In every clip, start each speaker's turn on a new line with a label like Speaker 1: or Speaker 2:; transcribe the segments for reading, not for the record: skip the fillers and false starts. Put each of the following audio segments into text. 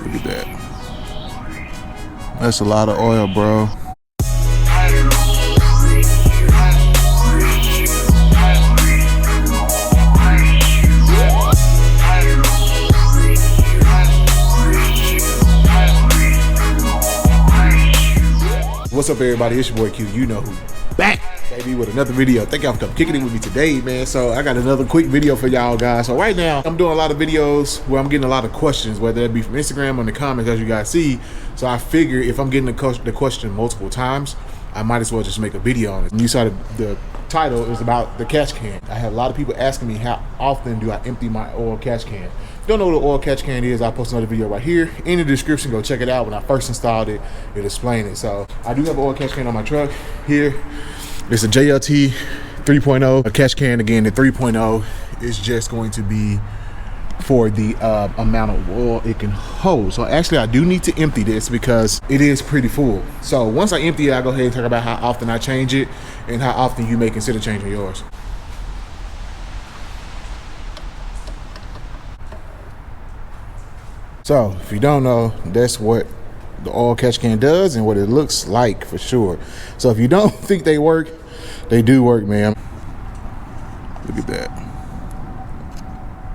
Speaker 1: Look at that. That's a lot of oil, bro. What's up, everybody? It's your boy Q. You know who. Back, baby, with another video. Thank y'all for kicking it with me today, man. So I got another quick video for y'all guys. So right now, I'm doing a lot of videos where I'm getting a lot of questions, whether it be from Instagram or in the comments, as you guys see. So I figure if I'm getting the question multiple times, I might as well just make a video on it. And you saw the title is about the catch can. I have a lot of people asking me how often do I empty my oil catch can. If you don't know what an oil catch can is, I'll post another video right here in the description. Go check it out. When I first installed it, it explained it. So I do have an oil catch can on my truck here. It's a JLT 3.0 a catch can. Again, the 3.0 is just going to be for the amount of oil it can hold. So actually I do need to empty this because it is pretty full. So once I empty it, I'll go ahead and talk about how often I change it and how often you may consider changing yours. So if you don't know, that's what the oil catch can does and what it looks like for sure. So if you don't think they work, they do work, man. Look at that.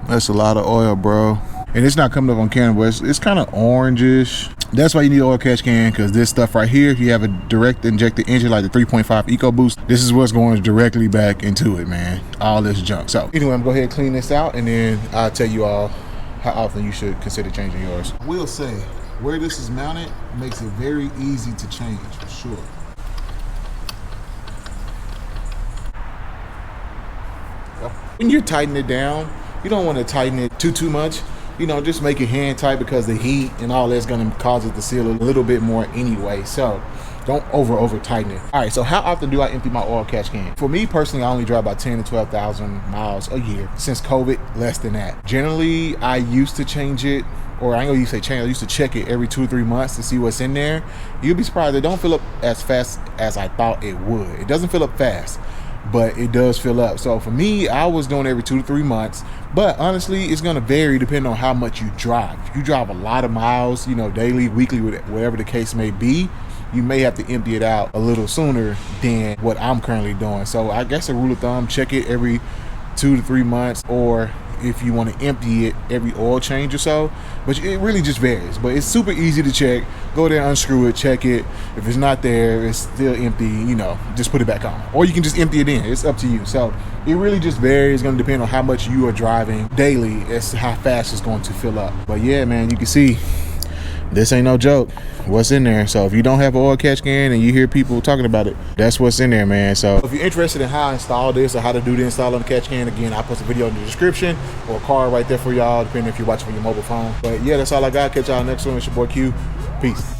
Speaker 1: That's a lot of oil, bro. And it's not coming up on camera, but it's kind of orangish. That's why you need an oil catch can, because this stuff right here, if you have a direct injected engine like the 3.5 Ecoboost, this is what's going directly back into it, man. All this junk. So anyway, I'm gonna go ahead and clean this out, and then I'll tell you all how often you should consider changing yours. I will say, where this is mounted makes it very easy to change, for sure. When you tighten it down, you don't want to tighten it too much. You know, just make it hand tight, because the heat and all that's going to cause it to seal a little bit more anyway. So don't over tighten it. All right, so how often do I empty my oil catch can? For me personally, I only drive about 10 to 12,000 miles a year. Since COVID, less than that. Generally, I used to change it, or I ain't gonna use say change, I used to check it every 2 or 3 months to see what's in there. You'll be surprised, it don't fill up as fast as I thought it would. It doesn't fill up fast, but it does fill up. So for me, I was doing every 2 to 3 months, but honestly, it's gonna vary depending on how much you drive. If you drive a lot of miles, you know, daily, weekly, whatever the case may be, you may have to empty it out a little sooner than what I'm currently doing. So I guess a rule of thumb, check it every 2 to 3 months, or if you want to empty it every oil change or so. But it really just varies. But it's super easy to check. Go there, unscrew it, check it. If it's not there, it's still empty, you know, just put it back on. Or you can just empty it in. It's up to you. So it really just varies. It's going to depend on how much you are driving daily as to how fast it's going to fill up. But yeah, man, you can see this ain't no joke what's in there. So if you don't have an oil catch can and you hear people talking about it, that's what's in there, man. So if you're interested in how I install this or how to do the install on the catch can, again, I'll post a video in the description or a card right there for y'all, depending if you're watching on your mobile phone. But yeah, that's all I got. Catch y'all next one. It's your boy Q. Peace.